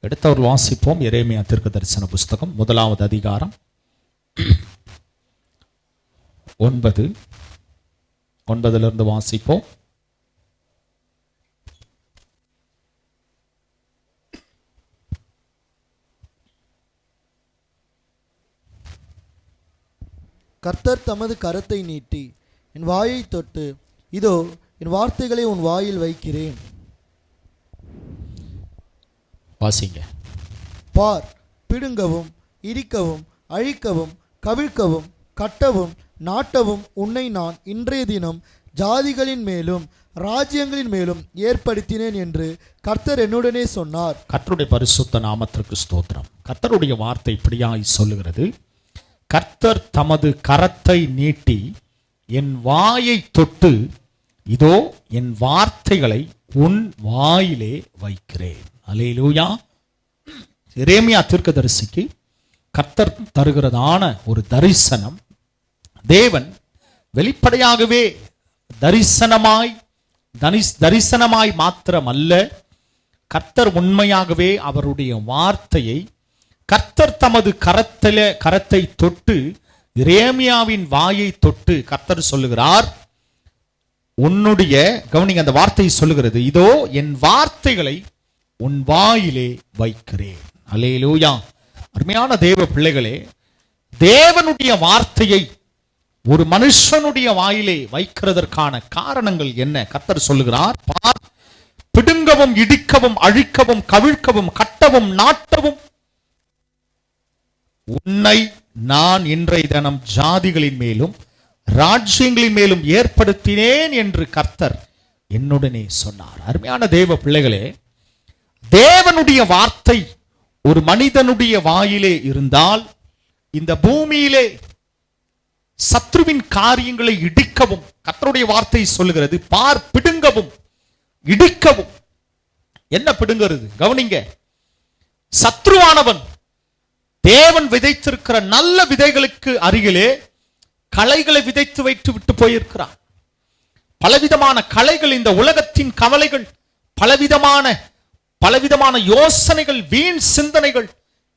எடுத்தவர் வாசிப்போம். எரேமியா தீர்க்கதரிசன புஸ்தகம் 1வது அதிகாரம் 9 வாசிப்போம். கர்த்தர் தமது கரத்தை நீட்டி என் வாயை தொட்டு, இதோ என் வார்த்தைகளை உன் வாயில் வைக்கிறேன். வாசிங்க. பார், பிடுங்கவும், இடிக்கவும், அழிக்கவும், கவிழ்க்கவும், கட்டவும், நாட்டவும் உன்னை நான் இன்றைய தினம் ஜாதிகளின் மேலும் ராஜ்யங்களின் மேலும் ஏற்படுத்தினேன் என்று கர்த்தர் என்னுடனே சொன்னார். கர்த்தருடைய பரிசுத்த நாமத்திற்கு ஸ்தோத்திரம். கர்த்தருடைய வார்த்தை இப்படியாய் சொல்லுகிறது. கர்த்தர் தமது கரத்தை நீட்டி என் வாயை தொட்டு, இதோ என் வார்த்தைகளை உன் வாயிலே வைக்கிறேன். அல்லேலூயா. எரேமியா தீர்க்கதரிசிக்கு கர்த்தர் தருகிறதான ஒரு தரிசனம், தேவன் வெளிப்படையாகவே தரிசனமாய் மாத்திரமல்ல, கர்த்தர் உண்மையாகவே அவருடைய வார்த்தையை கர்த்தர் தமது கரத்தை தொட்டு எரேமியாவின் வாயை தொட்டு கர்த்தர் சொல்லுகிறார், உன்னுடைய, கவனிங்க, அந்த வார்த்தையை சொல்லுகிறது, இதோ என் வார்த்தைகளை உன் வாயிலே வைக்கிறேன். அல்லேலூயா. அருமையான தேவ பிள்ளைகளே, தேவனுடைய வார்த்தையை ஒரு மனுஷனுடைய வாயிலே வைக்கிறதற்கான காரணங்கள் என்ன? கர்த்தர் சொல்லுகிறார், பார், பிடுங்கவும், இடிக்கவும், அழிக்கவும், கவிழ்க்கவும், கட்டவும், நாட்டவும் உன்னை நான் இன்றைய தினம் ஜாதிகளின் மேலும் ராஜ்யங்களின் மேலும் ஏற்படுத்தினேன் என்று கர்த்தர் என்னுடனே சொன்னார். அருமையான தேவ பிள்ளைகளே, தேவனுடைய வார்த்தை ஒரு மனிதனுடைய வாயிலே இருந்தால் இந்த பூமியிலே சத்ருவின் காரியங்களை இடிக்கவும், கர்த்தருடைய வார்த்தை சொல்லுகிறது, பார், பிடுங்கவும், இடிக்கவும். என்ன பிடுங்கிறது? கவனிங்க, சத்ருவானவன் தேவன் விதைத்திருக்கிற நல்ல விதைகளுக்கு அருகிலே களைகளை விதைத்து வைத்து விட்டு போயிருக்கிறான். பலவிதமான களைகள், இந்த உலகத்தின் கவலைகள், பலவிதமான யோசனைகள், வீண் சிந்தனைகள்,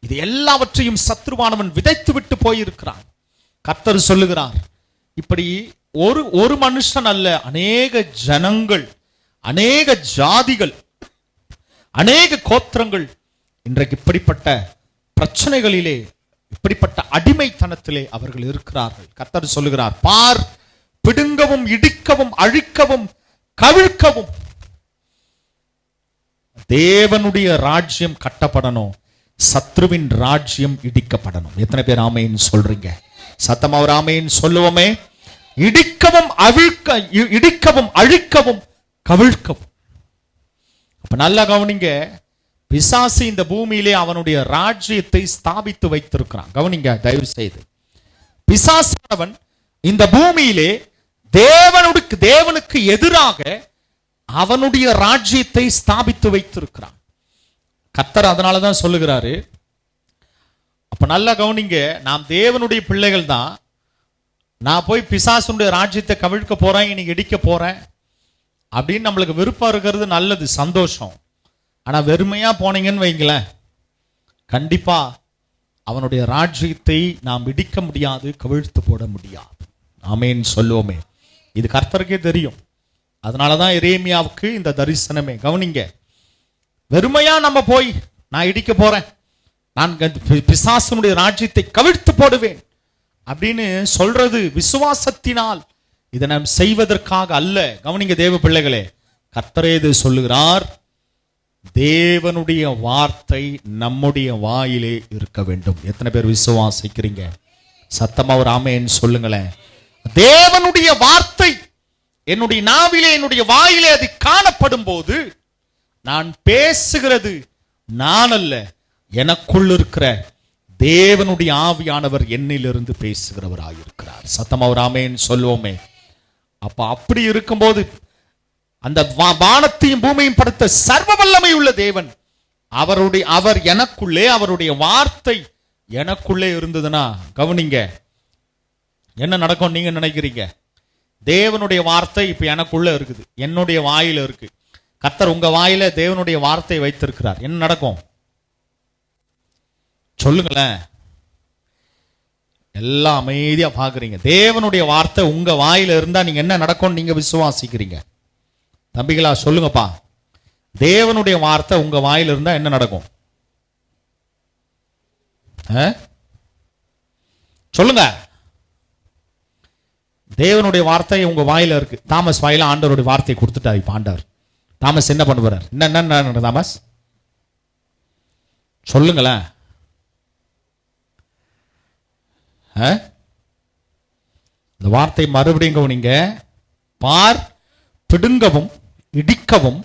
இது எல்லாவற்றையும் சத்ருவானவன் விதைத்து விட்டு போயிருக்கிறான். கர்த்தர் சொல்லுகிறார், இப்படி ஒரு மனுஷன் அல்ல, அநேக ஜனங்கள், அநேக ஜாதிகள், அநேக கோத்திரங்கள் இன்றைக்கு இப்படிப்பட்ட பிரச்சனைகளிலே, இப்படிப்பட்ட அடிமைத்தனத்திலே அவர்கள் இருக்கிறார்கள். கர்த்தர் சொல்லுகிறார், பார், பிடுங்கவும், இடிக்கவும், அழிக்கவும், கவிழ்க்கவும். தேவனுடைய ராஜ்யம் கட்டப்படணும், சத்ருவின் ராஜ்யம் இடிக்கப்படணும். எத்தனை பேர் ஆமேன்னு சொல்றீங்க? சத்தமா ஒரு ஆமேன்னு சொல்லுவோமே. இடிக்கவும், அழிக்கவும், கவிழ்க்கவும். அப்ப நல்லா கவனிங்க, பிசாசு இந்த பூமியிலே அவனுடைய ராஜ்யத்தை ஸ்தாபித்து வைத்திருக்கிறான். கவனிங்க தயவு செய்து, பிசாசானவன் இந்த பூமியிலே தேவனுக்கு எதிராக அவனுடைய ராஜ்யத்தை ஸ்தாபித்து வைத்திருக்கிறான். கர்த்தர் அதனாலதான் சொல்லுகிறாரு, அப்ப நல்லா கவனிங்க, நாம் தேவனுடைய பிள்ளைகள் தான். நான் போய் பிசாசுடைய ராஜ்யத்தை கவிழ்க்க போறேன், இன்னைக்கு இடிக்க போறேன் அப்படின்னு நம்மளுக்கு விருப்பம் இருக்கிறது நல்லது, சந்தோஷம். ஆனா வெறுமையா போனீங்கன்னு வைங்களேன், கண்டிப்பா அவனுடைய ராஜ்யத்தை நாம் இடிக்க முடியாது, கவிழ்த்து போட முடியாது. ஆமேன்னு சொல்லுவோமே. இது கர்த்தருக்கே தெரியும். அதனாலதான் எரேமியாவுக்கு இந்த தரிசனமே. கவனிங்க, வெறுமையா நம்ம போய் நான் இடிக்க போறேன், நான் பிசாசுனுடைய ராஜ்யத்தை கவிழ்த்து போடுவேன் அப்படின்னு சொல்றது விசுவாசத்தினால், இதை நாம் செய்வதற்காக அல்ல. கவனிங்க தேவ பிள்ளைகளே, கர்த்தரே இது சொல்லுகிறார், தேவனுடைய வார்த்தை நம்முடைய வாயிலே இருக்க வேண்டும். எத்தனை பேர் விசுவாசிக்கிறீங்க? சத்தமா ஒரு ஆமென் சொல்லுங்களேன். தேவனுடைய வார்த்தை என்னுடைய நாவிலே, என்னுடைய வாயிலே அது காணப்படும் போது, நான் பேசுகிறது நான் அல்ல, எனக்குள் இருக்கிற தேவனுடைய ஆவியானவர் என்னிலிருந்து பேசுகிறவராயிருக்கிறார். சத்தமா ஒரு ஆமென் சொல்லுவோமே. அப்ப அப்படி இருக்கும்போது, அந்த வானத்தையும் பூமியையும் படைத்த சர்வ வல்லமை உள்ள தேவன், அவர் எனக்குள்ளே, அவருடைய வார்த்தை எனக்குள்ளே இருந்ததுன்னா, கவனிங்க என்ன நடக்கும் நீங்க நினைக்கிறீங்க? தேவனுடைய வார்த்தை இப்ப எனக்குள்ள இருக்குது, என்னுடைய வாயில இருக்கு. கர்த்தர் உங்க வாயில தேவனுடைய வார்த்தை வைத்திருக்கிறார். என்ன நடக்கும்? சொல்லுங்களேன். எல்லாம் அமைதியா பாக்குறீங்க. தேவனுடைய வார்த்தை உங்க வாயில இருந்தா நீங்க என்ன நடக்கும் நீங்க விசுவாசிக்கிறீங்க? தம்பிகளா சொல்லுங்கப்பா, தேவனுடைய வார்த்தை உங்க வாயில இருந்தா என்ன நடக்கும்? சொல்லுங்க. தேவனுடைய வார்த்தை உங்க வாயில இருக்கு. தாமஸ் வாயில ஆண்டவருடைய வார்த்தையை கொடுத்துட்டாரு. இப்ப ஆண்டவர் தாமஸ் என்ன பண்ண போறார்? என்ன தாமஸ் சொல்லுங்களேன். இந்த வார்த்தை மறுபடியும் கவனிங்க. பார், பிடுங்கவும் இடிக்கவும்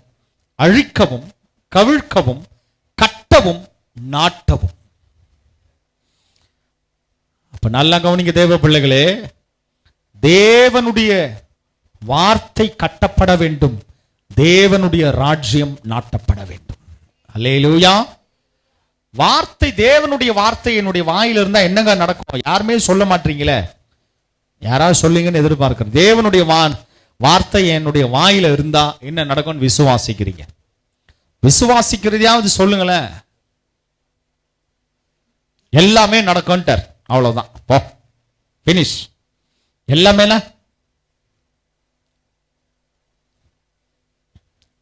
அழிக்கவும் கவிழ்க்கவும் கட்டவும் நாட்டவும். அப்ப நல்லா கவனிங்க தேவ பிள்ளைகளே, தேவனுடைய வார்த்தை கட்டப்பட வேண்டும், தேவனுடைய ராஜ்யம் நாட்டப்பட வேண்டும். அல்லேலூயா. வார்த்தை, தேவனுடைய வார்த்தை என்னுடைய வாயில இருந்தா என்னங்க நடக்கும்? யாருமே சொல்ல மாட்டீங்களே. யாராவது சொல்லுங்கன்னு எதிர்பார்க்கிறேன். தேவனுடைய வார்த்தை என்னுடைய வாயில இருந்தா என்ன நடக்கும்னு விசுவாசிக்கிறீங்க? விசுவாசிக்கிறதையாவது சொல்லுங்களேன். எல்லாமே நடக்கும்ட்டார். அவ்வளவுதான், போ பினிஷ். எல்லாமே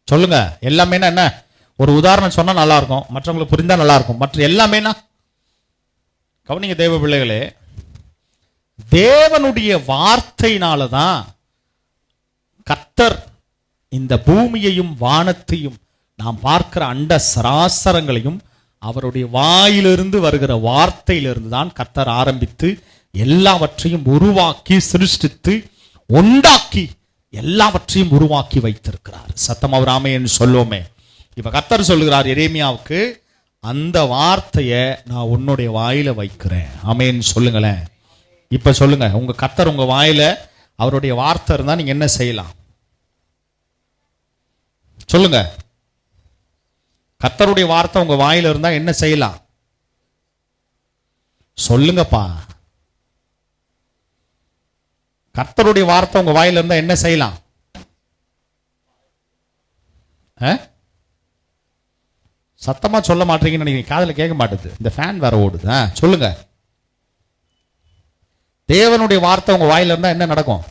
சொல்லுங்க. எல்லாமே என்ன? ஒரு உதாரணம் சொன்னா நல்லா இருக்கும், மற்றவங்களுக்கு புரிந்தா நல்லா இருக்கும். மற்ற எல்லாமே கவனிங்க தேவ பிள்ளைகளே, தேவனுடைய வார்த்தையினாலதான் கர்த்தர் இந்த பூமியையும் வானத்தையும் நாம் பார்க்கிற அண்ட சராசரங்களையும் அவருடைய வாயிலிருந்து வருகிற வார்த்தையிலிருந்து தான் கர்த்தர் ஆரம்பித்து எல்லாவற்றையும் உருவாக்கி சிருஷ்டித்து உண்டாக்கி எல்லாவற்றையும் உருவாக்கி வைத்திருக்கிறார். சத்தம் அவர் ஆமென் சொல்லுவோமே. இப்ப கர்த்தர் சொல்லுகிறார் எரேமியாவுக்கு, அந்த வார்த்தையை நான் உன்னுடைய வாயில வைக்கிறேன். ஆமென் சொல்லுங்களேன். இப்ப சொல்லுங்க, உங்க கர்த்தர் உங்க வாயில அவருடைய வார்த்தை இருந்தா நீங்க என்ன செய்யலாம்? சொல்லுங்க. கர்த்தருடைய வார்த்தை உங்க வாயில இருந்தா என்ன செய்யலாம்? சொல்லுங்கப்பா. கர்த்தருடைய வார்த்தை உங்க வாயில இருந்தா என்ன செய்யலாம்? சத்தமா சொல்ல மாட்டீங்கன்னு நினைக்கிறீங்க, காதுல கேட்க மாட்டேது, இந்த ஃபேன் வேற ஓடுது. சொல்லுங்க. தேவனுடைய வார்த்தை உங்க வாயில இருந்தா என்ன நடக்கும்?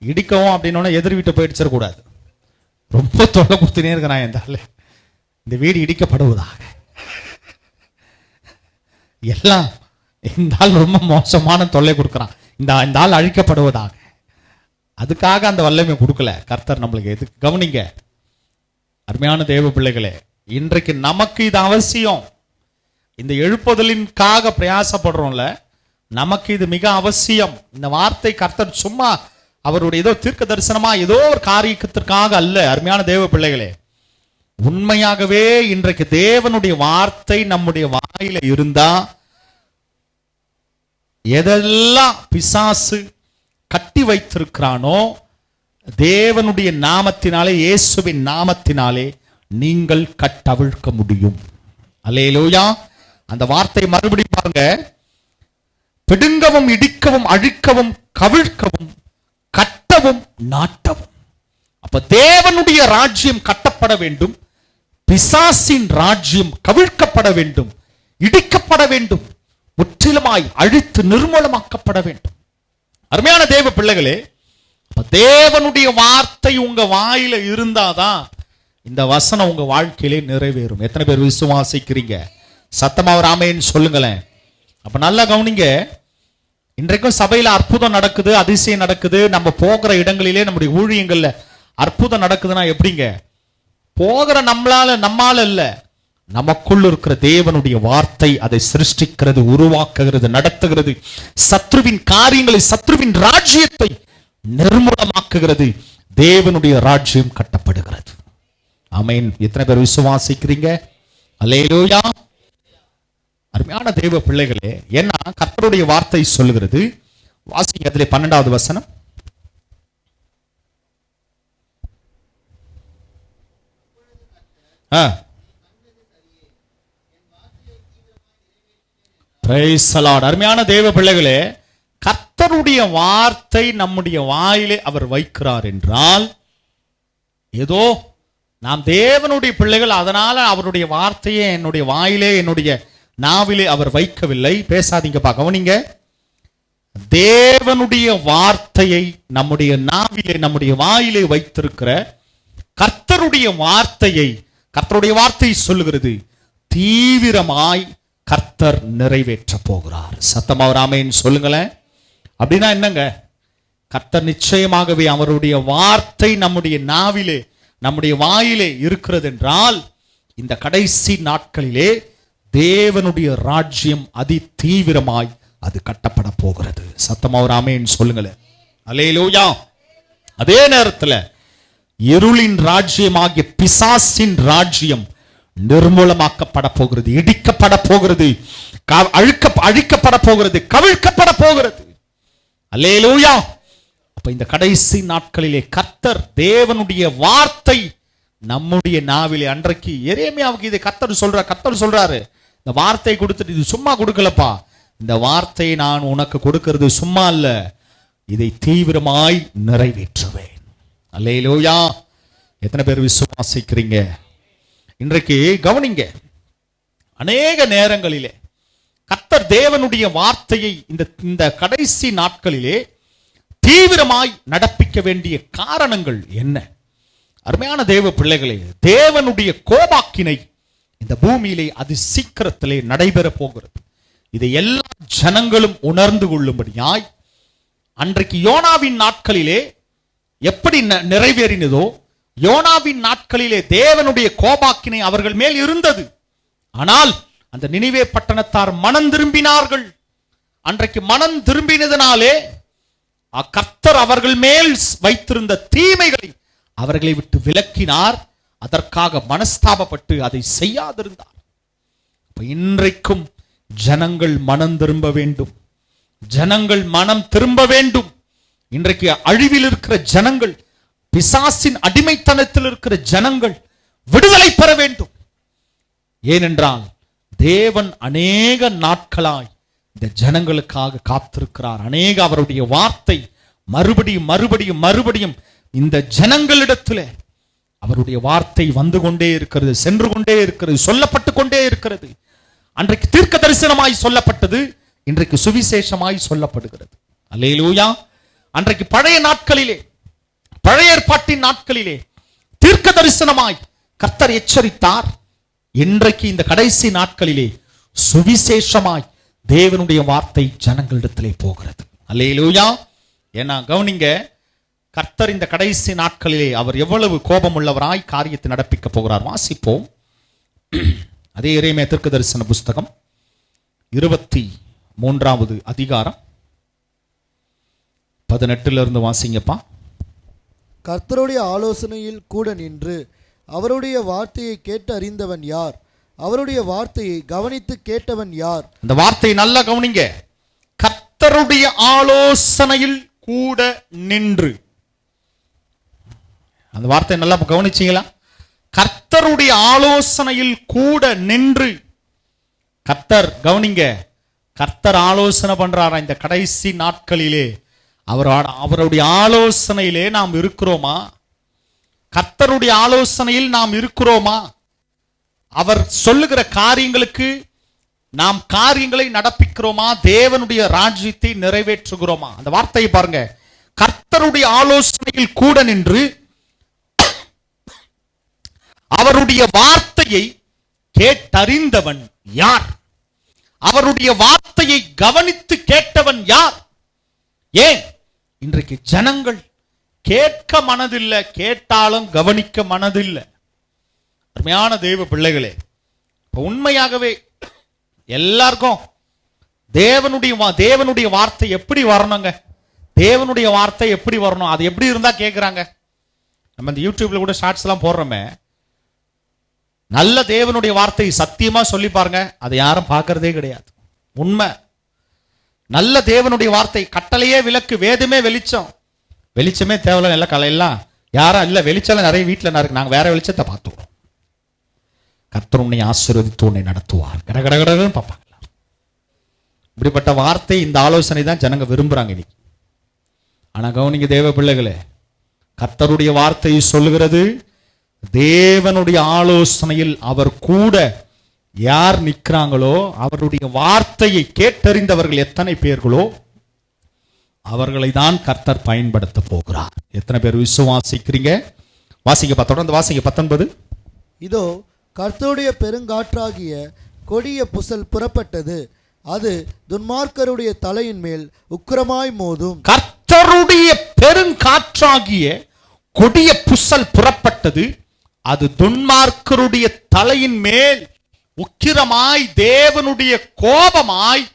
இடிக்கவும் அப்படின்னு எதிர் வீட்டை போயிடுச்சிட கூடாது. ரொம்ப தொல்லை கொடுத்துனே இருக்கிறான் இந்த வீடு இடிக்கப்படுவதாக. எல்லாம் இந்த ஆள் ரொம்ப மோசமான தொல்லை கொடுக்கிறான், இந்த ஆள் அழிக்கப்படுவதாக. அதுக்காக அந்த வல்லமை கொடுக்கல கர்த்தர் நம்மளுக்கு. எதுக்கு? கவனிங்க அருமையான தேவ பிள்ளைகளே, இன்றைக்கு நமக்கு இது அவசியம். இந்த எழுப்புதலின்காக பிரயாசப்படுறோம்ல, நமக்கு இது மிக அவசியம். இந்த வார்த்தை கர்த்தர் சும்மா அவருடைய ஏதோ தீர்க்க தரிசனமா ஏதோ ஒரு காரியத்திற்காக அல்ல. அருமையான தேவ பிள்ளைகளே, உண்மையாகவே இன்றைக்கு தேவனுடைய வார்த்தை நம்முடைய வாயில இருந்தா எதெல்லாம் பிசாசு கட்டி வைத்திருக்கிறானோ தேவனுடைய நாமத்தினாலே, இயேசுவின் நாமத்தினாலே நீங்கள் கட்டவிழ்க்க முடியும். அல்லேலூயா. அந்த வார்த்தை மறுபடியும் பாருங்க. பிடுங்கவும் இடிக்கவும் அழிக்கவும் கவிழ்க்கவும் கட்டவும் நாட்டவும். அப்ப தேவனுடைய ராஜ்யம் கட்டப்பட வேண்டும், பிசாசின் ராஜ்யம் கவிழ்க்கப்பட வேண்டும், இடிக்கப்பட வேண்டும், முற்றிலுமாய் அழித்து நிர்மூலமாக்கப்பட வேண்டும். அருமையான தேவ பிள்ளைகளே, தேவனுடைய வார்த்தை உங்க வாயில இருந்தாதான் இந்த வசனம் உங்க வாழ்க்கையிலே நிறைவேறும். எத்தனை பேர் விசுவாசிக்கிறீங்க? சத்தமா ஒரு ஆமென் சொல்லுங்களேன். அப்ப நல்லா கவனிங்க. இன்றைக்கும் சபையில அற்புதம் நடக்குது, அதிசயம் நடக்குது. நம்ம போகிற இடங்களிலே நம்முடைய ஊழியங்கள்ல அற்புதம் நடக்குதுன்னா எப்படிங்க? போகிற நம்மால இல்ல, நமக்குள்ள இருக்கிற தேவனுடைய வார்த்தை அதை சிருஷ்டிக்கிறது, உருவாக்குகிறது, நடத்துகிறது. சத்ருவின் காரியங்களை, சத்ருவின் ராஜ்யத்தை நிர்மூலமாக்குகிறது. தேவனுடைய ராஜ்யம் கட்டப்படுகிறது. ஆமென். எத்தனை பேர் விசுவாசிக்கிறீங்க? அல்லேலூயா. அருமையான தேவ பிள்ளைகளே, ஏன்னா கர்த்தருடைய வார்த்தை சொல்லுகிறது. வாசிங்க அதிலே 12வது வசனம். Praise the Lord. அருமையான தேவ பிள்ளைகளே, கர்த்தருடைய வார்த்தை நம்முடைய வாயிலே அவர் வைக்கிறார் என்றால் ஏதோ நாம் தேவனுடைய பிள்ளைகள், அதனால அவருடைய வார்த்தையை என்னுடைய வாயிலே என்னுடைய நாவிலே அவர் வைக்கவில்லை. பேசாதீங்கப்பா, கவனிங்க. தேவனுடைய வார்த்தையை நம்முடைய நாவிலே நம்முடைய வாயிலே வைத்திருக்கிற கர்த்தருடைய வார்த்தை சொல்லுகிறது, தீவிரமாய் கர்த்தர் நிறைவேற்ற போகிறார். சத்தமா ஒரு ஆமென் சொல்லுங்களேன். அப்படின்னா என்னங்க? கர்த்தர் நிச்சயமாகவே அவருடைய வார்த்தை நம்முடைய நாவிலே நம்முடைய வாயிலே இருக்கிறது என்றால், இந்த கடைசி நாட்களிலே தேவனுடைய ராஜ்யம் அதி தீவிரமாய் அது கட்டப்பட போகிறது. சத்தமா ஒரு ஆமென் சொல்லுங்களேன். அல்லேலூயா. அதே நேரத்தில் இருளின் ராஜ்யமாகிய பிசாசின் ராஜ்யம் நிர்மூலமாக்கப்பட போகிறது, இடிக்கப்பட போகிறது, அழிக்கப்பட போகிறது, கவிழ்க்கப்பட போகிறது. அல்லேலூயா. அப்ப இந்த கடைசி நாட்களிலே கர்த்தர் தேவனுடைய வார்த்தை நம்முடைய நாவிலே, அன்றைக்கு எரேமியாவுக்கு இதை கர்த்தர் சொல்றாரு, இந்த வார்த்தை கொடுத்துட்டு இது சும்மா கொடுக்கலப்பா, இந்த வார்த்தையை நான் உனக்கு கொடுக்கிறது சும்மா அல்ல, இதை தீவிரமாய் நிறைவேற்றுவேன். அல்லேலூயா. எத்தனை பேர் விசுவாசிக்கிறீங்க? இன்றைக்கு கவனிங்க, அநேக நேரங்களிலே கர்த்தர் தேவனுடைய வார்த்தையை இந்த கடைசி நாட்களிலே தீவிரமாய் நடப்பிக்க வேண்டிய காரணங்கள் என்ன? அருமையான தேவ பிள்ளைகளே, தேவனுடைய கோபாக்கினை இந்த பூமியிலே அது சீக்கிரத்திலே நடைபெற போகிறது. இதை எல்லா ஜனங்களும் உணர்ந்து கொள்ளும்படியாய் அன்றைக்கு யோனாவின் நாட்களிலே எப்படி நிறைவேறினதோ, யோனாவின் நாட்களிலே தேவனுடைய கோபாக்கினை அவர்கள் மேல் இருந்தது. ஆனால் அந்த நினிவே பட்டணத்தார் மனம் திரும்பினார்கள். அன்றைக்கு மனம் திரும்பினதினாலே கர்த்தர் அவர்கள் மேல் வைத்திருந்த தீமைகளை அவர்களை விட்டு விலக்கினார். அதற்காக மனஸ்தாபப்பட்டு அதை செய்யாதிருந்தார். இன்றைக்கும் ஜனங்கள் மனம் திரும்ப வேண்டும். ஜனங்கள் மனம் திரும்ப வேண்டும். இன்றைக்கு அழிவில் இருக்கிற ஜனங்கள், பிசாசின் அடிமைத்தனத்தில் இருக்கிற ஜனங்கள் விடுதலை பெற வேண்டும். ஏனென்றால் தேவன் அநேக நாட்களாய் இந்த ஜனங்களுக்காக காத்திருக்கிறார். அநேக அவருடைய வார்த்தை மறுபடியும் மறுபடியும் மறுபடியும் இந்த ஜனங்களிடத்தில் அவருடைய வார்த்தை வந்து கொண்டே இருக்கிறது, சென்று கொண்டே இருக்கிறது, சொல்லப்பட்டு கொண்டே இருக்கிறது. அன்றைக்கு தீர்க்க தரிசனமாய் சொல்லப்பட்டது, இன்றைக்கு சுவிசேஷமாய் சொல்லப்படுகிறது. அல்லேலூயா. அன்றைக்கு பழைய நாட்களிலே, பழைய ஏற்பாட்டின் நாட்களிலே தீர்க்க தரிசனமாய் கர்த்தர் எச்சரித்தார். இன்றைக்கு இந்த கடைசி நாட்களிலே சுவிசேஷமாய் தேவனுடைய வார்த்தை ஜனங்களிடத்திலே போகிறது. அல்லேலூயா. ஏன்னா கவனிங்க, கர்த்தர் இந்த கடைசி நாட்களிலே அவர் எவ்வளவு கோபம் உள்ளவராய் காரியத்தை நடப்பிக்க போகிறார். வாசிப்போம். அதே எரேமியா தீர்க்க தரிசன புஸ்தகம் 23வது அதிகாரம் 18 வாசிங்கப்பா. கர்த்தருடைய ஆலோசனையில் கூட நின்று அவருடைய வார்த்தையை கேட்டு அறிந்தவன் யார்? அவருடைய வார்த்தையை கவனித்து கேட்டவன் யார்? அந்த வார்த்தையை நல்லா கவனிங்க. கர்த்தருடைய ஆலோசனையில் கூட நின்று. அந்த வார்த்தையை நல்லா கவனிச்சீங்களா? கர்த்தருடைய ஆலோசனையில் கூட நின்று. கர்த்தர் கவனிங்க, கர்த்தர் ஆலோசனை பண்றாரா இந்த கடைசி நாட்களிலே? அவருடைய ஆலோசனையிலே நாம் இருக்கிறோமா? கர்த்தருடைய ஆலோசனையில் நாம் இருக்கிறோமா? அவர் சொல்லுகிற காரியங்களுக்கு நாம் காரியங்களை நடப்பிக்கிறோமா? தேவனுடைய ராஜ்யத்தை நிறைவேற்றுகிறோமா? அந்த வார்த்தையை பாருங்க. கர்த்தருடைய ஆலோசனையில் கூட நின்று அவருடைய வார்த்தையை கேட்டறிந்தவன் யார்? அவருடைய வார்த்தையை கவனித்து கேட்டவன் யார்? ஏன் இன்றைக்கு ஜனங்கள் கேட்க மனதில்லை, கேட்டாலும் கவனிக்க மனதில்லை. அருமையான தேவ பிள்ளைகளே, உண்மையாகவே எல்லாருக்கும் தேவனுடைய வார்த்தை எப்படி வரணுங்க? தேவனுடைய வார்த்தை எப்படி வரணும்? அது எப்படி இருந்தா கேட்கிறாங்க? நம்ம இந்த யூடியூப்ல கூட ஷார்ட்ஸ் எல்லாம் போடுறோமே, நல்ல தேவனுடைய வார்த்தை சத்தியமா சொல்லி பாருங்க, அதை யாரும் பார்க்கறதே கிடையாது. உண்மை. நல்ல தேவனுடைய வார்த்தை, கட்டளையே விளக்கு, வேதமே வெளிச்சம். வெளிச்சமே தேவையில்ல, நல்ல கலையெல்லாம் யாரும் இல்ல, வெளிச்சம் நிறைய வீட்டில் நாங்க வேற வெளிச்சத்தை பார்த்துக்கிறோம். கர்த்தர் உன்னை ஆசீர்வதித்து உன்னை நடத்துவார். கடகடகடன்னு பார்ப்பாங்க. இப்படிப்பட்ட வார்த்தை, இந்த ஆலோசனை தான் ஜனங்க விரும்புறாங்க இன்னைக்கு. ஆனா கவனிங்க தேவ பிள்ளைகளே, கர்த்தருடைய வார்த்தை சொல்லுகிறது, தேவனுடைய ஆலோசனையில் அவர் கூட யார் நிற்கிறாங்களோ, அவருடைய வார்த்தையை கேட்டறிந்தவர்கள் எத்தனை பேர்களோ அவர்களை தான் கர்த்தர் பயன்படுத்த போகிறார். எத்தனை பேர் விசுவாசிக்கிறீங்க? வாசிங்க, தொடர்ந்து வாசிங்க. 19. இதோ கர்த்தருடைய பெருங்காற்றாகிய கொடிய புசல் புறப்பட்டது, அது துன்மார்க்கருடைய தலையின் மேல் உக்கிரமாய் மோதும். கர்த்தருடைய பெருங்காற்றாகிய கொடிய புசல் புறப்பட்டது, அது துன்மார்க்கருடைய தலையின் மேல் உக்கிரமாய், தேவனுடைய கோபமாய்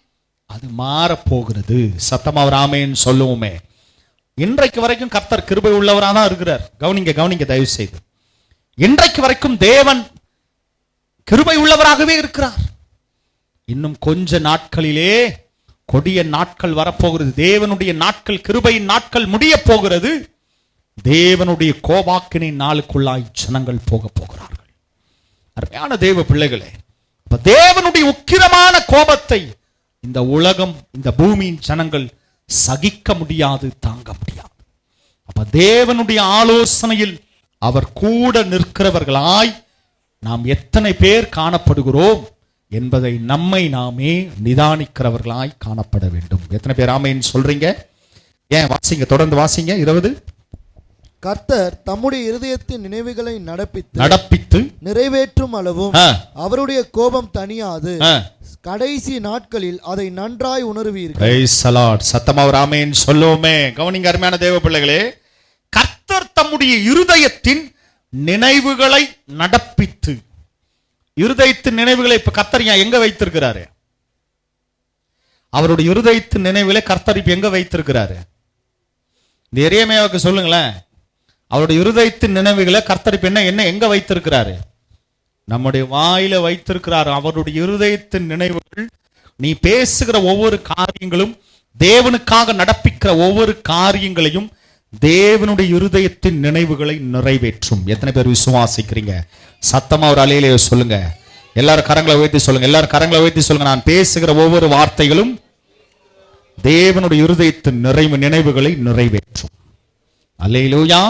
அது மாறப்போகிறது. சத்தமா ஆமென் சொல்லுவோமே. இன்றைக்கு வரைக்கும் கர்த்தர் கிருபை உள்ளவராக தான் இருக்கிறார். கவனிங்க தயவு செய்து. இன்றைக்கு வரைக்கும் தேவன் கிருபை உள்ளவராகவே இருக்கிறார். இன்னும் கொஞ்ச நாட்களிலே கொடிய நாட்கள் வரப்போகிறது. தேவனுடைய நாட்கள், கிருபையின் நாட்கள் முடிய போகிறது. தேவனுடைய கோபாக்கினை நாளுக்குள்ளாய் ஜனங்கள் போக போகிறார்கள். அருமையான தேவ பிள்ளைகளே, தேவனுடைய உக்கிரமான கோபத்தை இந்த உலகம், இந்த பூமியின் ஜனங்கள் சகிக்க முடியாது, தாங்க முடியாது. அப்ப தேவனுடைய ஆலோசனையில் அவர் கூட நிற்கிறவர்களாய் நாம் எத்தனை பேர் காணப்படுகிறோம் என்பதை நம்மை நாமே நிதானிக்கிறவர்களாய் காணப்பட வேண்டும். எத்தனை பேர் ஆமென் சொல்றீங்க? ஏன் வாசிங்க, தொடர்ந்து வாசிங்க. 20. கர்த்தர் தம்முடைய இருதயத்தின் நினைவுகளை நடப்பித்து நிறைவேற்றும் அளவும் அவருடைய கோபம் தணியாது, கடைசி நாட்களில் அதை நன்றாய் உணர்வீர்கள். சத்தமா ஒரு ஆமென் சொல்லுவோமே. கவனிங்க அருமையான தேவ பிள்ளைகளே, கர்த்தர் தம்முடைய இருதயத்தின் நினைவுகளை நடப்பித்து, இருதயத்தின் நினைவுகளை இப்ப கர்த்தர் எங்க வைத்திருக்கிறாரு? அவருடைய இருதயத்தின் நினைவுகளை கர்த்தர் இப்ப எங்க வைத்திருக்கிறாரு? இந்த எரேமியாவுக்கு சொல்லுங்களேன். அவருடைய இருதயத்தின் நினைவுகளை கர்த்தர் இப்ப என்ன எங்க வைத்திருக்கிறாரு? நம்முடைய வாயில வைத்திருக்கிறார். அவருடைய இருதயத்தின் நினைவுகள், நீ பேசுகிற ஒவ்வொரு காரியங்களும், தேவனுக்காக நடப்பிக்கிற ஒவ்வொரு காரியங்களையும் தேவனுடைய இருதயத்தின் நினைவுகளை நிறைவேற்றும். எத்தனை பேர் விசுவாசிக்கிறீங்க? சத்தமா ஒரு அலையிலேயே சொல்லுங்க. எல்லாரும் கரங்களை உயர்த்தி சொல்லுங்க. எல்லாரும் கரங்களை உயர்த்தி சொல்லுங்க. நான் பேசுகிற ஒவ்வொரு வார்த்தைகளும் தேவனுடைய இருதயத்தின் நினைவுகளை நிறைவேற்றும். அல்லேலூயா.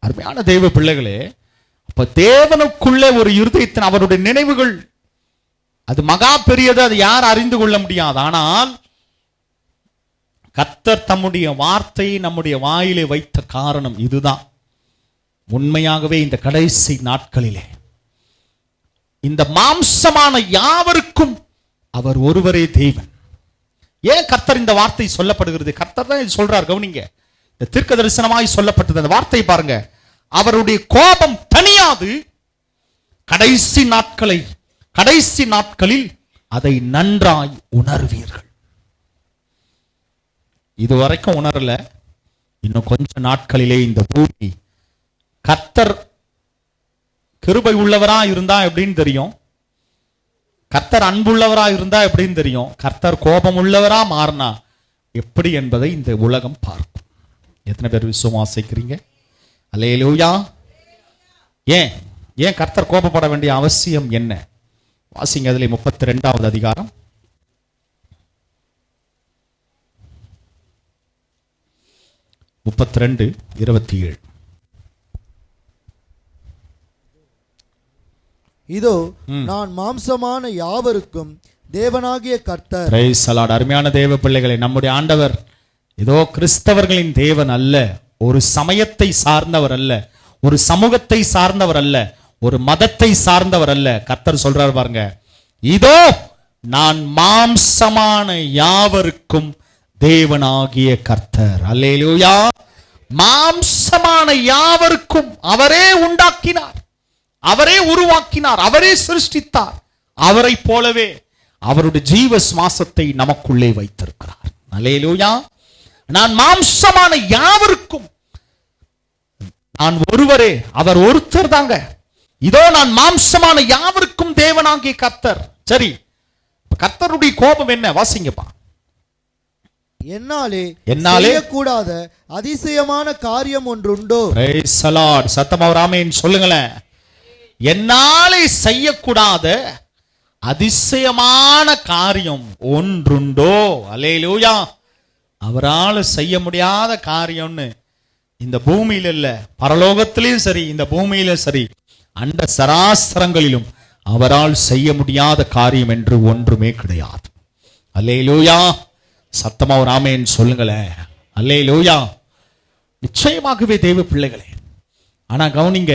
அருமையான தேவ பிள்ளைகளே, அப்ப தேவனுக்குள்ளே ஒரு இருதயத்தின் அவருடைய நினைவுகள் அது மகா பெரியது. அது யார் அறிந்து கொள்ள முடியாது. ஆனால் கர்த்தர் தம்முடைய வார்த்தையை நம்முடைய வாயிலே வைத்த காரணம் இதுதான். உண்மையாகவே இந்த கடைசி நாட்களிலே இந்த மாம்சமான யாவருக்கும் அவர் ஒருவரே தேவன். ஏன் கர்த்தர் இந்த வார்த்தை சொல்லப்படுகிறது? கர்த்தர் தான் இது சொல்றார். கவனிங்க, இந்த தீர்க்க தரிசனமாய் சொல்லப்பட்டது அந்த வார்த்தை பாருங்க. அவருடைய கோபம் தணியாது, கடைசி நாட்களில் அதை நன்றாய் உணர்வீர்கள். இதுவரைக்கும் உணரல, இன்னும் கொஞ்ச நாட்களிலே இந்த பூமி கர்த்தர் கிருபை உள்ளவரா இருந்தா எப்படின்னு தெரியும், கர்த்தர் அன்புள்ளவரா இருந்தா எப்படின்னு தெரியும், கர்த்தர் கோபம் உள்ளவரா மாறினா எப்படி என்பதை இந்த உலகம் பார்க்கும். எத்தனை பேர் விசுவாசிக்கிறீங்க? அல்லேலூயா. ஏன் கர்த்தர் கோபப்பட வேண்டிய அவசியம் என்ன? வாசிங்க அதிலே 32வது அதிகாரம் 32:27. இதோ நான் மாம்சமான யாவருக்கும் தேவனாகிய கர்த்தர். Praise the Lord. அருமையான தேவ பிள்ளைகளே, நம்முடைய ஆண்டவர் ஏதோ கிறிஸ்தவர்களின் தேவன் அல்ல, ஒரு சமயத்தை சார்ந்தவர் அல்ல, ஒரு சமூகத்தை சார்ந்தவர் அல்ல, ஒரு மதத்தை சார்ந்தவர் அல்ல. கர்த்தர் சொல்றார் பாருங்க, இதோ நான் மாம்சமான யாவருக்கும் தேவனாகிய கர்த்தர். அல்லேலூயா. மாம்சமான யாவருக்கும் அவரே உண்டாக்கினார், அவரே உருவாக்கினார், அவரே சிருஷ்டித்தார். அவரை போலவே அவருடைய ஜீவ சுவாசத்தை நமக்குள்ளே வைத்திருக்கிறார். அல்லேலூயா. நான் மாம்சமான யாவருக்கும், நான் ஒருவரே, அவர் ஒருத்தர் தாங்க. இதோ நான் மாம்சமான யாவருக்கும் தேவனாகிய கர்த்தர். சரி, கர்த்தருடைய கோபம் என்ன? வாசிங்கப்பா. என்னாலே செய்யக்கூடாத அதிசயமான காரியம் ஒன்றுண்டோ? Praise the Lord. சத்தமா ஒரு ஆமென் சொல்லுங்களேன். என்னாலே செய்யக்கூடாத அதிசயமான காரியம் ஒன்றுண்டோ? அல்லேலூயா. அவரால் செய்ய முடியாத காரியம்னு இந்த பூமியில இல்ல, பரலோகத்திலும் சரி, இந்த பூமியிலும் சரி, அண்ட சராசரங்களிலும் அவரால் செய்ய முடியாத காரியம் என்று ஒன்றுமே கிடையாது. அல்லேலூயா. சத்தமா ஒரு ஆமென் சொல்லுங்களேன். அல்லேலூயா. நிச்சயமாகவே தேவ பிள்ளைகளே, ஆனா கவனிங்க,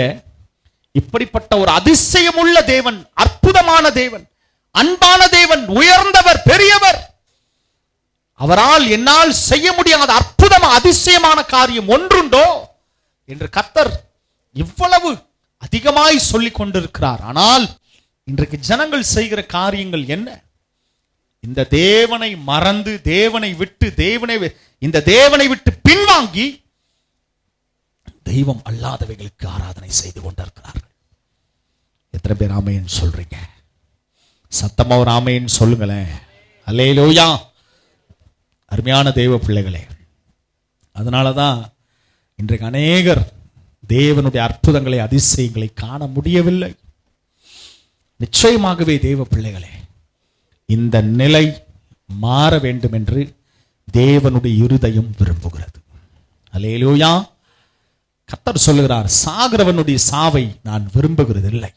இப்படிப்பட்ட ஒரு அதிசயமுள்ள தேவன், அற்புதமான தேவன், அன்பான தேவன், உயர்ந்தவர், பெரியவர், அவரால் என்னால் செய்ய முடியாத அற்புதம் அதிசயமான காரியம் ஒன்றுண்டோ என்று கர்த்தர் இவ்வளவு அதிகமாய் சொல்லிக் கொண்டிருக்கிறார். ஆனால் இன்றைக்கு ஜனங்கள் செய்கிற காரியங்கள் என்ன? இந்த தேவனை மறந்து, தேவனை விட்டு, இந்த தேவனை விட்டு பின்வாங்கி தெய்வம் அல்லாதவைகளுக்கு ஆராதனை செய்து கொண்டிருக்கிறார்கள். எத்தனை பேர் ஆமென் சொல்றீங்க? சத்தமா ஒரு ஆமென் சொல்லுங்களேன். அல்லேலூயா. அருமையான தேவ பிள்ளைகளே, அதனாலதான் இன்றைக்கு அநேகர் தேவனுடைய அற்புதங்களை, அதிசயங்களை காண முடியவில்லை. நிச்சயமாகவே தேவ பிள்ளைகளே, இந்த நிலை மாற வேண்டும் என்று தேவனுடைய இருதயம் விரும்புகிறது. அல்லேலூயா. கர்த்தர் சொல்லுகிறார், சாகிறவனுடைய சாவை நான் விரும்புகிறது இல்லை.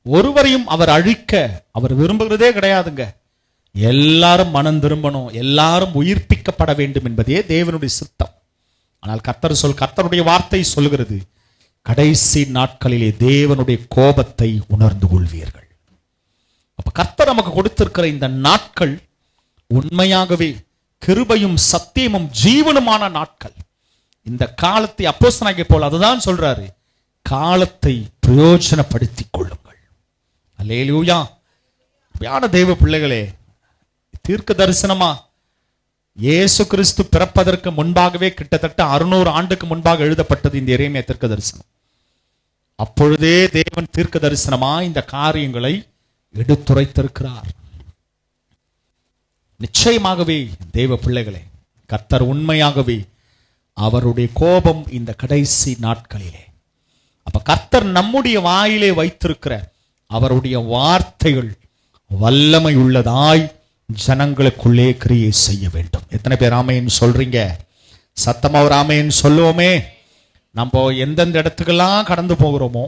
ஒருவரையும் அவர் அழிக்க அவர் விரும்புகிறதே கிடையாதுங்க. எல்லாரும் மனம் திரும்பணும், எல்லாரும் உயிர்ப்பிக்கப்பட வேண்டும் என்பதே தேவனுடைய சித்தம். ஆனால் கர்த்தருடைய வார்த்தை சொல்லுகிறது, கடைசி நாட்களிலே தேவனுடைய கோபத்தை உணர்ந்து கொள்வீர்கள். அப்ப கர்த்தர் நமக்கு கொடுத்திருக்கிற இந்த நாட்கள் உண்மையாகவே கிருபையும் சத்தியமும் ஜீவனுமான நாட்கள். இந்த காலத்தை அப்போஸ்தலனாகிய பவுல் அதுதான் சொல்றாரு, காலத்தை பிரயோஜனப்படுத்திக் கொள்ளுங்கள். அல்லேலூயா. ஞான தேவ பிள்ளைகளே, தீர்க்க தரிசனமா இயேசு கிறிஸ்து பிறப்பதற்கு முன்பாகவே கிட்டத்தட்ட 600 ஆண்டுக்கு முன்பாக எழுதப்பட்டது இந்த எரேமியா தீர்க்க தரிசனம். அப்பொழுதே தேவன் தீர்க்க தரிசனமா இந்த காரியங்களை எடுத்துரைத்திருக்கிறார். நிச்சயமாகவே தேவ பிள்ளைகளே, கர்த்தர் உண்மையாகவே அவருடைய கோபம் இந்த கடைசி நாட்களிலே. அப்ப கர்த்தர் நம்முடைய வாயிலே வைத்திருக்கிற அவருடைய வார்த்தைகள் வல்லமை உள்ளதாய் ஜனங்களுக்குள்ளே கிரியை செய்ய வேண்டும். எத்தனை பேர் ஆமென் சொல்றீங்க? சத்தமா ஒரு ஆமென் சொல்லுவோமே. நம்ம எந்தெந்த இடத்துக்கெல்லாம் கடந்து போகிறோமோ,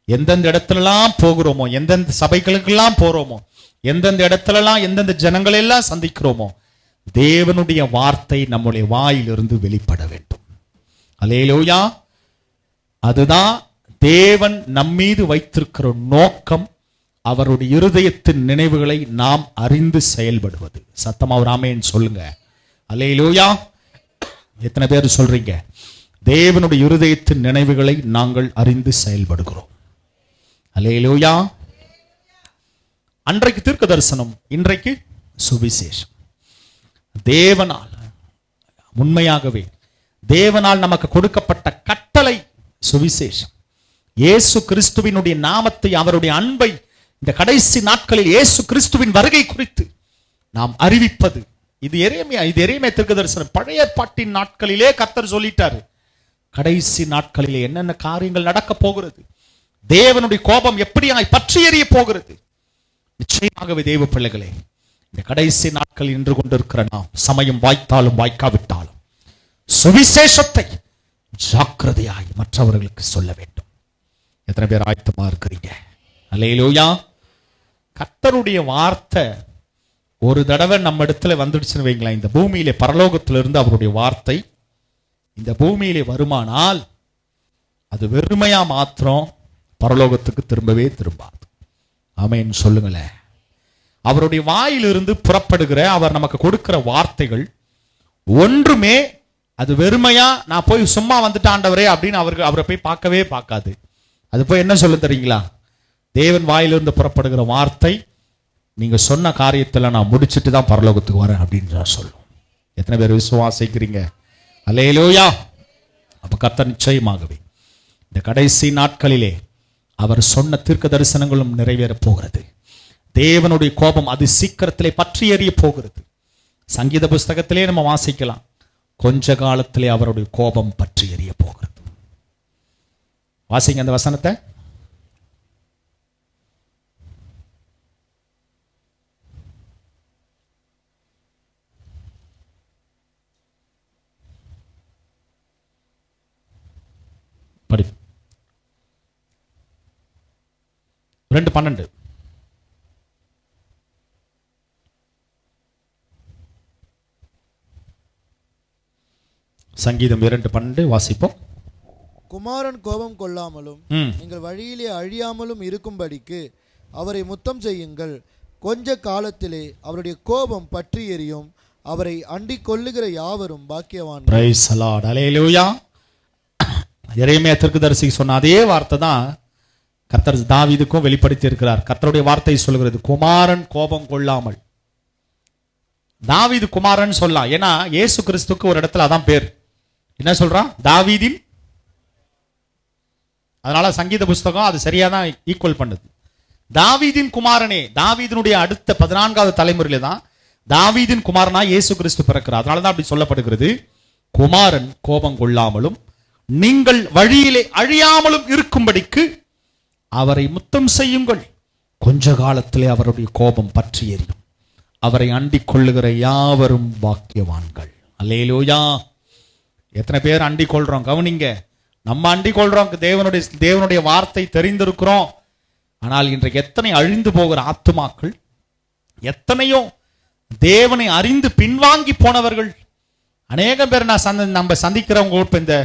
எந்தெந்த இடத்துலலாம் போகிறோமோ, எந்தெந்த சபைகளுக்கெல்லாம் போறோமோ, எந்தெந்த இடத்துலலாம் எந்தெந்த ஜனங்களெல்லாம் சந்திக்கிறோமோ, தேவனுடைய வார்த்தை நம்முடைய வாயிலிருந்து வெளிப்பட வேண்டும். அல்லேலூயா. அதுதான் தேவன் நம்மீது வைத்திருக்கிற நோக்கம். அவருடைய இருதயத்தின் நினைவுகளை நாம் அறிந்து செயல்படுவது. சத்தமா ஒரு ஆமென் சொல்லுங்க. அல்லேலூயா. எத்தனை பேர் சொல்றீங்க? தேவனுடைய இருதயத்தின் நினைவுகளை நாங்கள் அறிந்து செயல்படுகிறோம். அல்லேலூயா. அன்றைக்கு தீர்க்க தரிசனம், இன்றைக்கு சுவிசேஷம். தேவனால், உண்மையாகவே தேவனால் நமக்கு கொடுக்கப்பட்ட கட்டளை சுவிசேஷம். இயேசு கிறிஸ்துவினுடைய நாமத்தை, அவருடைய அன்பை, இந்த கடைசி நாட்களில் இயேசு கிறிஸ்துவின் வருகை குறித்து நாம் அறிவிப்பது. இது எரேமியா தீர்க்க தரிசனம். பழைய ஏற்பாட்டின் நாட்களிலே கர்த்தர் சொல்லிட்டாரு, கடைசி நாட்களிலே என்னென்ன காரியங்கள் நடக்க போகிறது, தேவனுடைய கோபம் எப்படியாய் பற்றி எறிய போகிறது. நிச்சயமாகவே தேவ பிள்ளைகளே, இந்த கடைசி நாட்களில் நின்று கொண்டிருக்கிற நாம், சமயம் வாய்த்தாலும் வாய்க்காவிட்டாலும் சுவிசேஷத்தை ஜாக்கிரதையாய் மற்றவர்களுக்கு சொல்ல வேண்டும். எத்தனை பேர் ஆயத்தமா இருக்கிறீங்க? அல்லேலூயா. கர்த்தருடைய வார்த்தை ஒரு தடவை நம்ம இடத்துல வந்துடுச்சுன்னு வைங்களேன், இந்த பூமியிலே பரலோகத்திலிருந்து அவருடைய வார்த்தை இந்த பூமியிலே வருமானால் அது வெறுமையா மாத்திரம் பரலோகத்துக்கு திரும்பவே திரும்பாது. ஆமென் சொல்லுங்களேன். அவருடைய வாயிலிருந்து புறப்படுகிற, அவர் நமக்கு கொடுக்கிற வார்த்தைகள் ஒன்றுமே அது வெறுமையா நான் போய் சும்மா வந்துட்டு ஆண்டவரே அப்படின்னு அவரை போய் பார்க்கவே பார்க்காது. அது போய் என்ன சொல்ல தெரியுங்களா? தேவன் வாயிலிருந்து புறப்படுகிற வார்த்தை, நீங்க சொன்ன காரியத்தில் நான் முடிச்சுட்டு தான் பரலோகத்துக்கு வரேன் அப்படின்னு சொல்லும். எத்தனை பேர் விசுவாசிக்கிறீங்க? அல்லேலூயா. அப்ப கர்த்தர் நிச்சயமாகவே இந்த கடைசி நாட்களிலே அவர் சொன்ன தீர்க்க தரிசனங்களும் நிறைவேற போகிறது. தேவனுடைய கோபம் அது சீக்கிரத்திலே பற்றி எறிய போகிறது. சங்கீத புஸ்தகத்திலே நம்ம வாசிக்கலாம், கொஞ்ச காலத்திலே அவருடைய கோபம் பற்றி எறிய போகிறது. வாசிங்க அந்த வசனத்தை. 2:12. சங்கீதம் 2:12 வாசிப்போம். குமாரன் கோபம் கொள்ளாமலும் நீங்கள் வழியிலே அழியாமலும் இருக்கும்படிக்கு அவரை முத்தம் செய்யுங்கள். கொஞ்ச காலத்திலே அவருடைய கோபம் பற்றி எரியும். அவரை அண்டிக் கொள்ளுகிற யாவரும் பாக்கியவான். Praise the Lord. ஹல்லேலூயா. எரேமியா தீர்க்கதரிசி சொன்ன அதே வார்த்தை தான் கர்த்தர் தாவீதுக்கும் வெளிப்படுத்தி இருக்கிறார். கர்த்தருடைய வார்த்தை சொல்கிறது, குமாரன் கோபம் கொள்ளாமல். தாவீது குமாரன் சொல்லலாம், ஏன்னா இயேசு கிறிஸ்துக்கு ஒரு இடத்துல அதான் பேர். என்ன சொல்றான்? தாவீதின். அதனால சங்கீத புஸ்தகம் அது சரியா தான் ஈக்குவல் பண்ணுது. தாவீதின் குமாரனே. தாவீதினுடைய அடுத்த 14வது தலைமுறையில தான் தாவீதின் குமாரனா இயேசு கிறிஸ்து பிறக்கிறார். அதனாலதான் அப்படி சொல்லப்படுகிறது, குமாரன் கோபம் கொள்ளாமலும் நீங்கள் வழியிலே அழியாமலும் இருக்கும்படிக்கு அவரை முத்தம் செய்யுங்கள். கொஞ்ச காலத்திலே அவருடைய கோபம் பற்றி எரியும். அவரை அண்டிக் கொள்ளுகிற யாவரும் பாக்கியவான்கள். அல்லேலூயா. எத்தனை பேர் அண்டிக் கொள்றோம்? கவனிங்க, நம்ம அண்டிக் கொள்றோம், தேவனுடைய வார்த்தை தெரிந்திருக்கிறோம். ஆனால் இன்றைக்கு எத்தனை அழிந்து போகிற ஆத்துமாக்கள், எத்தனையோ தேவனை அறிந்து பின்வாங்கி போனவர்கள். அநேகம் பேர் நம்ம சந்திக்கிறவங்க, இப்ப இந்த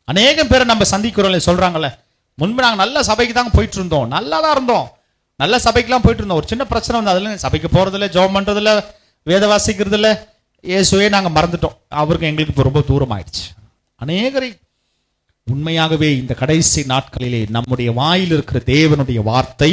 அநேகம் பேரை நம்ம சந்திக்கிறோம். சொல்றாங்கல்ல, முன்பு நாங்கள் நல்ல சபைக்கு தாங்க போயிட்டு இருந்தோம், நல்லா தான் இருந்தோம், நல்ல சபைக்கெல்லாம் போயிட்டு இருந்தோம். ஒரு சின்ன பிரச்சனை வந்து அதில் சபைக்கு போறதில்ல, ஜெபம் பண்றதில்ல, வேத வாசிக்கிறதில்ல, இயேசுவே நாங்கள் மறந்துட்டோம், அவருக்கு எங்களுக்கு இப்போ ரொம்ப தூரம் ஆயிடுச்சு. அநேகரை உண்மையாகவே இந்த கடைசி நாட்களிலே நம்முடைய வாயில் இருக்கிற தேவனுடைய வார்த்தை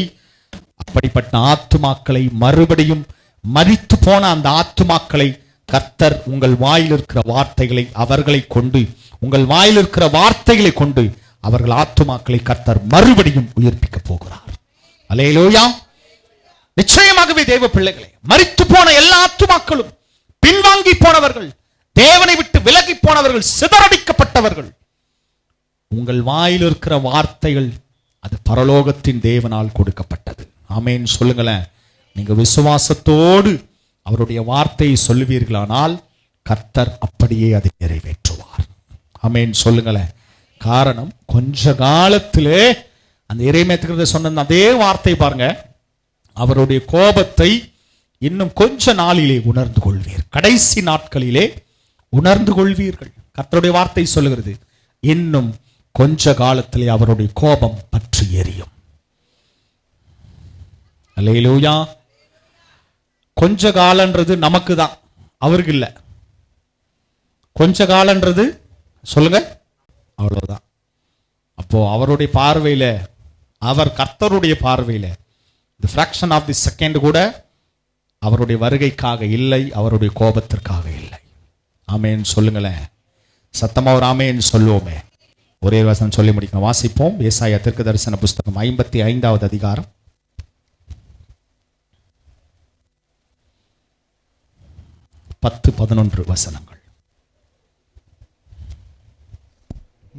அப்படிப்பட்ட ஆத்துமாக்களை, மறுபடியும் மரித்து போன அந்த ஆத்துமாக்களை கர்த்தர் உங்கள் வாயில் இருக்கிற வார்த்தைகளை அவர்களை கொண்டு, உங்கள் வாயில் இருக்கிற வார்த்தைகளை கொண்டு அவர்கள் ஆத்துமாக்களை கர்த்தர் மறுபடியும் உயிர்ப்பிக்க போகிறார். அல்லேலூயா. நிச்சயமாகவே தேவ பிள்ளைகளே, மரித்து போன எல்லா ஆத்துமாக்களும், பின்வாங்கி போனவர்கள், தேவனை விட்டு விலகி போனவர்கள், சிதறடிக்கப்பட்டவர்கள், உங்கள் வாயில் இருக்கிற வார்த்தைகள் அது பரலோகத்தின் தேவனால் கொடுக்கப்பட்டது. ஆமென் சொல்லுங்களேன். நீங்க விசுவாசத்தோடு அவருடைய வார்த்தையை சொல்லுவீர்களானால் கர்த்தர் அப்படியே அதை நிறைவேற்றுவார். ஆமென் சொல்லுங்களேன். காரணம், கொஞ்ச காலத்திலே அந்த எரேமியா சொன்ன அதே வார்த்தை பாருங்க, அவருடைய கோபத்தை இன்னும் கொஞ்ச நாளிலே உணர்ந்து கொள்வீர், கடைசி நாட்களிலே உணர்ந்து கொள்வீர்கள். கர்த்தருடைய வார்த்தை சொல்லுகிறது, இன்னும் கொஞ்ச காலத்திலே அவருடைய கோபம் பற்றி எரியும். அல்லேலூயா. கொஞ்ச காலன்றது நமக்கு தான், அவருக்கு இல்லை. கொஞ்ச காலன்றது சொல்லுங்க, அவ்வளவுதான். அப்போ அவருடைய பார்வையில, அவர் கர்த்தருடைய பார்வையில the fraction of the second கூட அவருடைய வருகைக்காக இல்லை, அவருடைய கோபத்திற்காக இல்லை. ஆமென் சொல்லுங்களேன். சத்தமா ஒரு ஆமென் சொல்லுவோமே. ஒரே வசனம் சொல்லி முடிக்கணும். வாசிப்போம். ஏசாயா தீர்க்கதரிசன புஸ்தகம் 55வது அதிகாரம் 10-11 வசனங்கள்.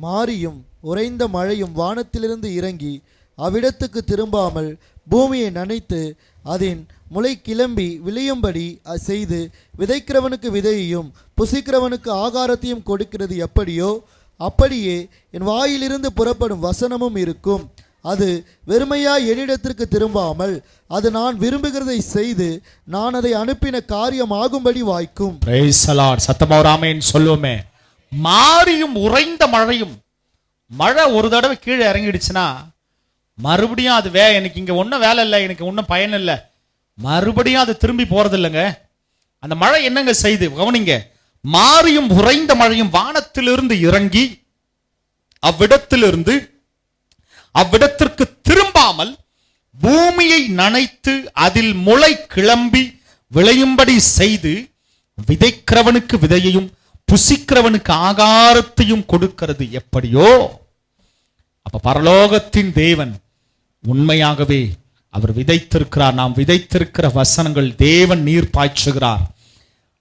மாரியும் உறைந்த மழையும் வானத்திலிருந்து இறங்கி அவ்விடத்துக்கு திரும்பாமல் பூமியை நனைத்து அதன் முளை கிளம்பி விளையும்படி செய்து விதைக்கிறவனுக்கு விதையையும் புசிக்கிறவனுக்கு ஆகாரத்தையும் கொடுக்கிறது எப்படியோ அப்படியே என் வாயிலிருந்து புறப்படும் வசனமும் இருக்கும். அது வெறுமையாய் என்னிடத்திற்கு திரும்பாமல் அது நான் விரும்புகிறதை செய்து நான் அதை அனுப்பின காரியம் ஆகும்படி வாய்க்கும். Praise the Lord. சத்தமா ஒரு ஆமென் சொல்லுவோமே. மாரியும் உறைந்த மழையும், மழை ஒரு தடவை கீழே இறங்கிடுச்சுன்னா மறுபடியும் அது எனக்கு இங்க ஒன்றும் வேலை இல்லை, எனக்கு ஒன்றும் பயன் இல்லை, மறுபடியும் அது திரும்பி போறது இல்லைங்க. அந்த மழை என்னங்க செய்து கவனிங்க. மாரியும் உறைந்த மழையும் வானத்திலிருந்து இறங்கி அவ்விடத்திற்கு திரும்பாமல் பூமியை நனைத்து அதில் முளை கிளம்பி விளையும்படி செய்து விதைக்கிறவனுக்கு விதையையும் புசிக்கிறவனுக்கு ஆகாரத்தையும் கொடுக்கிறது எப்படியோ. அப்ப பரலோகத்தின் தேவன் உண்மையாகவே அவர் விதைத்திருக்கிறார். நாம் விதைத்திருக்கிற வசனங்கள் தேவன் நீர் பாய்ச்சுகிறார்.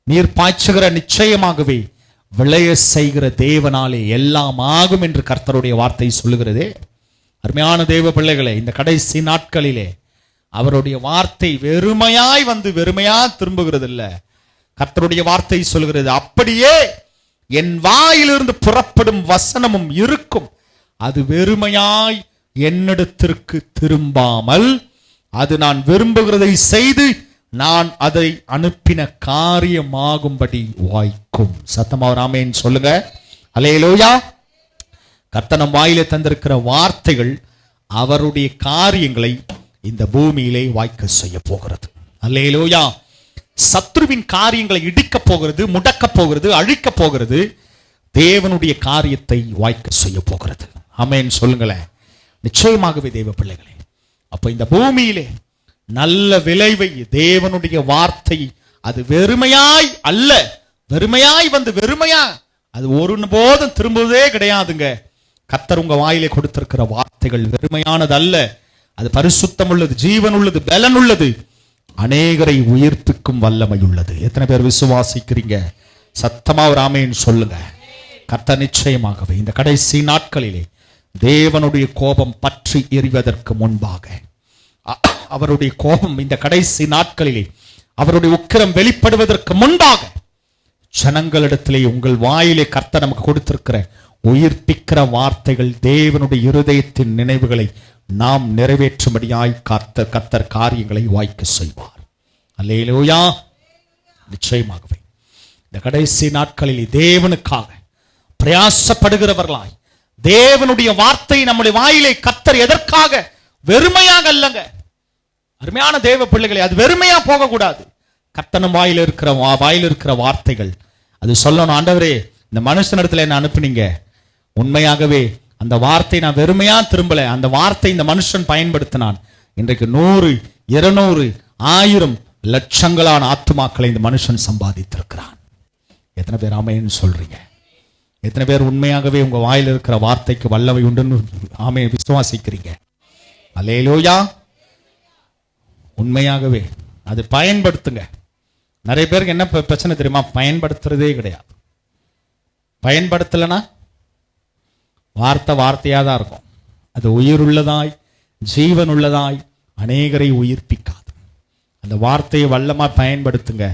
நீர் பாய்ச்சுகிற நிச்சயமாகவே விளைய செய்கிற தேவனாலே எல்லாம் ஆகும் என்று கர்த்தருடைய வார்த்தை சொல்லுகிறதே. அருமையான தேவ பிள்ளைகளே, இந்த கடைசி நாட்களிலே அவருடைய வார்த்தை வெறுமையாய் வந்து வெறுமையா திரும்புகிறது இல்ல. கர்த்தருடைய வார்த்தை சொல்கிறது, அப்படியே என் வாயிலிருந்து புறப்படும் வசனமும் இருக்கும், அது வெறுமையாய் என்னிடத்திற்கு திரும்பாமல் அது நான் விரும்புகிறதை செய்து நான் அதை அனுப்பின காரியமாகும்படி வாய்க்கும். சத்தமா ஒரு ஆமென் சொல்லுங்க. அல்லேலூயா. கர்த்தர் நம் வாயிலே தந்திருக்கிற வார்த்தைகள் அவருடைய காரியங்களை இந்த பூமியிலே வாய்க்க செய்ய போகிறது. அல்லேலூயா. சத்ருவின் காரியங்களை இடிக்க போகிறது, முடக்க போகிறது, அழிக்க போகிறது. தேவனுடைய காரியத்தை வாய்க்க செய்ய போகிறது. ஆமென் சொல்லுங்களேன். நிச்சயமாகவே தேவ பிள்ளைகளே, அப்ப இந்த பூமியிலே நல்ல விளைவை தேவனுடைய வார்த்தை அது வெறுமையாய் அல்ல, வெறுமையாய் வந்து வெறுமையா அது ஒரு போதும் திரும்புவதே கிடையாதுங்க. கர்த்தர் உங்க வாயிலே கொடுத்திருக்கிற வார்த்தைகள் வெறுமையானது அல்ல, அது பரிசுத்தம் உள்ளது, ஜீவன் உள்ளது, பலன் உள்ளது, அநேகரை உயிர்ப்பிக்கும் வல்லமை உள்ளது. எத்தனை பேர் விசுவாசிக்கிறீங்க? சத்தமா ஒரு ஆமென் சொல்லுங்க. கர்த்தர் நிச்சயமாகவே இந்த கடைசி நாட்களிலே தேவனுடைய கோபம் பற்றி எரிவதற்கு முன்பாக, அவருடைய கோபம் இந்த கடைசி நாட்களிலே அவருடைய உக்கிரம் வெளிப்படுவதற்கு முன்பாக ஜனங்களிடத்திலே உங்கள் வாயிலே கர்த்தர் நமக்கு கொடுத்திருக்கிற உயிர்ப்பிக்கிற வார்த்தைகள் தேவனுடைய இருதயத்தின் நினைவுகளை நாம் நிறைவேற்றும்படியாய் கர்த்தர் காரியங்களை வாய்க்க செய்வார். அல்லேலூயா. நிச்சயமாகவே இந்த கடைசி நாட்களில் தேவனுக்காக பிரயாசப்படுகிறவர்களாய் தேவனுடைய வார்த்தை நம்முடைய வாயிலை கர்த்தர் எதற்காக வெறுமையாக அல்லங்க, அருமையான தேவ பிள்ளைகளை, அது வெறுமையா போக கூடாது. கர்த்தனும் வாயில இருக்கிற வார்த்தைகள் அது சொல்லணும். ஆண்டவரே, இந்த மனுஷனிடத்துல என்ன அனுப்புனீங்க, உண்மையாகவே அந்த வார்த்தை நான் வெறுமையா திரும்பல, அந்த வார்த்தை இந்த மனுஷன் பயன்படுத்தினான். இன்றைக்கு 100, 200, 1000 லட்சங்களான ஆத்துமாக்களை இந்த மனுஷன் சம்பாதித்திருக்கிறான். எத்தனை பேர் ஆமென் சொல்றீங்க? எத்தனை பேர் உண்மையாகவே உங்க வாயில் இருக்கிற வார்த்தைக்கு வல்லமை உண்டுன்னு ஆமென் விசுவாசிக்கிறீங்க? அல்லேலூயா. உண்மையாகவே அது பயன்படுத்துங்க. நிறைய பேருக்கு என்ன பிரச்சனை தெரியுமா? பயன்படுத்துறதே கிடையாது. பயன்படுத்தலைன்னா வார்த்தையா தான் இருக்கும். அது உயிருள்ளதாய் ஜீவன் உள்ளதாய் அநேகரை உயிர்ப்பிக்காது. அந்த வார்த்தையை வல்லமா பயன்படுத்துங்க.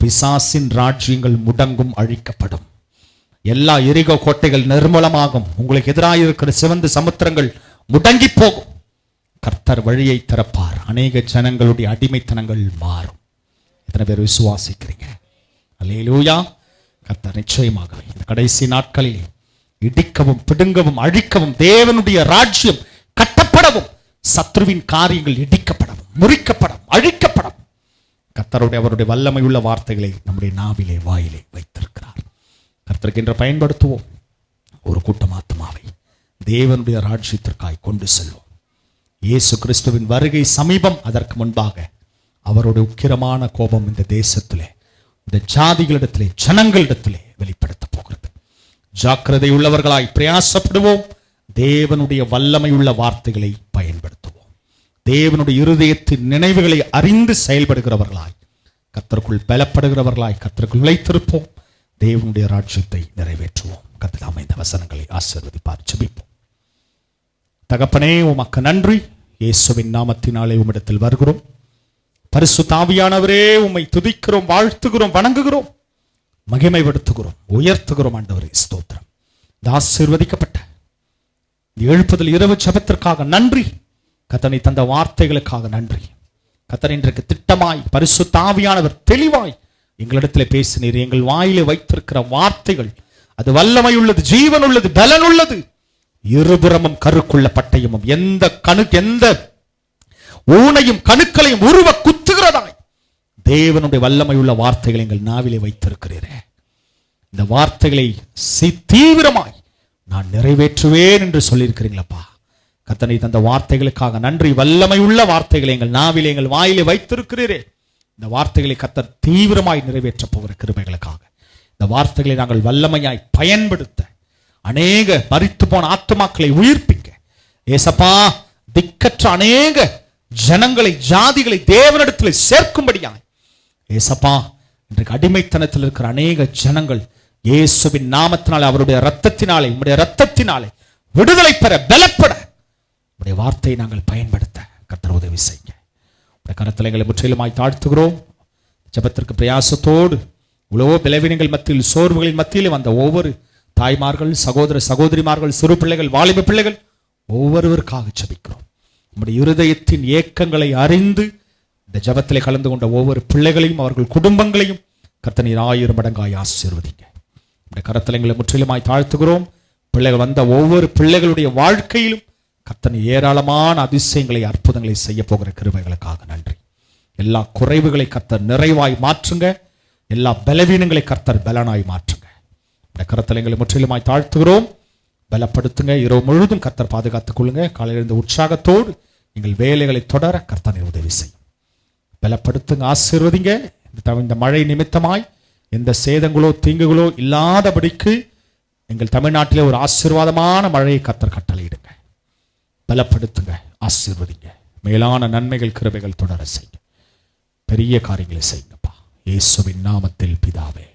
பிசாசின் ராஜ்யங்கள் முடங்கும், அழிக்கப்படும். எல்லா எரிகோ கோட்டைகள் நிர்மூலமாகும். உங்களுக்கு எதிராக இருக்கிற சிவந்த சமுத்திரங்கள் முடங்கி போகும். கர்த்தர் வழியை திறப்பார். அநேக ஜனங்களுடைய அடிமைத்தனங்கள் மாறும். எத்தனை பேர் விசுவாசிக்கிறீங்க? அல்லேலூயா. கர்த்தர் நிச்சயமாகவே இந்த கடைசி நாட்களில் இடிக்கவும் பிடுங்கவும் அழிக்கவும் தேவனுடைய ராஜ்யம் கட்டப்படவும் சத்ருவின் காரியங்கள் இடிக்கப்படவும் முறிக்கப்படும், அழிக்கப்படும். கர்த்தருடைய அவருடைய வல்லமை உள்ள வார்த்தைகளை நம்முடைய நாவிலே வாயிலே வைத்திருக்கிறார். கர்த்தருக்கு என்று பயன்படுத்துவோம். ஒரு கூட்டம் ஆத்மாவை தேவனுடைய ராஜ்யத்திற்காய் கொண்டு செல்வோம். இயேசு கிறிஸ்துவின் வருகை சமீபம். அதற்கு முன்பாக அவருடைய உக்கிரமான கோபம் இந்த தேசத்திலே, இந்த ஜாதிகளிடத்திலே, ஜனங்களிடத்திலே வெளிப்படுத்த போகிறது. ஜாக்கிரதை உள்ளவர்களாய் பிரயாசப்படுவோம். தேவனுடைய வல்லமை உள்ள வார்த்தைகளை பயன்படுத்துவோம். தேவனுடைய இருதயத்தின் நினைவுகளை அறிந்து செயல்படுகிறவர்களாய், கர்த்தருக்குள் பலப்படுகிறவர்களாய், கர்த்தருக்குள் நிலைத்திருப்போம். தேவனுடைய ராஜ்யத்தை நிறைவேற்றுவோம். கர்த்தர் அமைந்த வசனங்களை ஆசீர்வதிப்பார். ஜெபிப்போம். தகப்பனே, உமக்கு நன்றி. இயேசுவின் நாமத்தினாலே உம்மிடத்தில் வருகிறோம். பரிசுத்த ஆவியானவரே, உம்மை துதிக்கிறோம், வாழ்த்துகிறோம், வணங்குகிறோம், மகிமைப்படுத்துகிறோம், உயர்த்துகிறோம். ஆண்டவரே ஸ்தோத்திரம். இந்த ஆசீர்வதிக்கப்பட்ட எழுப்புதல் இரவு ஜெபத்திற்காக நன்றி. கர்த்தனை தந்த வார்த்தைகளுக்காக நன்றி. கர்த்தர் இன்றைக்கு திட்டமாய் பரிசுத்த ஆவியானவர் தெளிவாய் எங்களிடத்திலே பேசினீர். எங்கள் வாயிலே வைத்திருக்கிற வார்த்தைகள் அது வல்லமை உள்ளது, ஜீவன் உள்ளது, பலன் உள்ளது. இருபுறமும் கருக்குள்ள பட்டயமும் எந்த ஊனையும் கணுக்களையும் உருவ குத்துகிறதாய் தேவனுடைய வல்லமை உள்ள வார்த்தைகளை எங்கள் நாவிலே வைத்திருக்கிறீரே. இந்த வார்த்தைகளை தீவிரமாய் நான் நிறைவேற்றுவேன் என்று சொல்லியிருக்கிறீங்களப்பா. கர்த்தனை தந்த வார்த்தைகளுக்காக நன்றி. வல்லமை உள்ள வார்த்தைகளை எங்கள் நாவிலே, எங்கள் வாயிலே வைத்திருக்கிறீரே. இந்த வார்த்தைகளை கர்த்தர் தீவிரமாய் நிறைவேற்ற போகிற கிருபைகளுக்காக இந்த வார்த்தைகளை நாங்கள் வல்லமையாய் பயன்படுத்த, அநேக மரித்து போன ஆத்துமாக்களை உயிர்ப்பிக்க, ஏசப்பா திக்கற்ற அநேக ஜனங்களை, ஜாதிகளை தேவனிடத்தில் சேர்க்கும்படியாய், ஏசப்பா இன்றைக்கு அடிமைத்தனத்தில் இருக்கிற அநேக ஜனங்கள் இயேசுவின் நாமத்தினாலே, அவருடைய இரத்தத்தினாலே, உம்முடைய இரத்தத்தினாலே விடுதலை பெற, பலப்பட உம்முடைய வார்த்தையை நாங்கள் பயன்படுத்த கர்த்தர் உதவி செய்யுங்க. உம்முடைய கரத்தில் எங்களை முற்றிலுமாய் தாழ்த்துகிறோம். ஜெபத்திற்கு பிரயாசத்தோடு உலகோ பலவீனங்கள் மத்தியில், சோர்வுகளின் மத்தியில் வந்த ஒவ்வொரு தாய்மார்கள், சகோதர சகோதரிமார்கள், சிறு பிள்ளைகள், வாலிப பிள்ளைகள் ஒவ்வொருவருக்காக ஜெபிக்கிறோம். நம்முடைய இருதயத்தின் ஏக்கங்களை அறிந்து இந்த ஜெபத்திலே கலந்து கொண்ட ஒவ்வொரு பிள்ளைகளையும் அவர்கள் குடும்பங்களையும் கர்த்தர் நீர் 1000 மடங்காய் ஆசீர்வதிங்க. இந்த கரத்தில் எங்களை முற்றிலுமாய் தாழ்த்துகிறோம். பிள்ளைகள் வந்த ஒவ்வொரு பிள்ளைகளுடைய வாழ்க்கையிலும் கர்த்தர் ஏராளமான அதிசயங்களை அற்புதங்களை செய்ய போகிற கிருபைகளுக்காக நன்றி. எல்லா குறைவுகளை கர்த்தர் நிறைவாய் மாற்றுங்க. எல்லா பலவீனங்களை கர்த்தர் பலனாய் மாற்றுங்க. இந்த கரத்தில் எங்களை முற்றிலுமாய் தாழ்த்துகிறோம். பலப்படுத்துங்க. இரவு முழுதும் கர்த்தர் பாதுகாத்துக் கொள்ளுங்க. காலையில் இருந்த உற்சாகத்தோடு எங்கள் வேலைகளை தொடர கர்த்தர் உதவி செய்யும். பலப்படுத்துங்க, ஆசீர்வதிங்க. இந்த மழை நிமித்தமாய் எந்த சேதங்களோ தீங்குகளோ இல்லாதபடிக்கு எங்கள் தமிழ்நாட்டிலே ஒரு ஆசீர்வாதமான மழையை கர்த்தர் கட்டளையிடுங்க. பலப்படுத்துங்க, ஆசீர்வதிங்க. மேலான நன்மைகள் கிருபைகள் தொடர செய்யுங்க. பெரிய காரியங்களை செய்யுங்கப்பா, இயேசுவின் நாமத்தில் பிதாவே.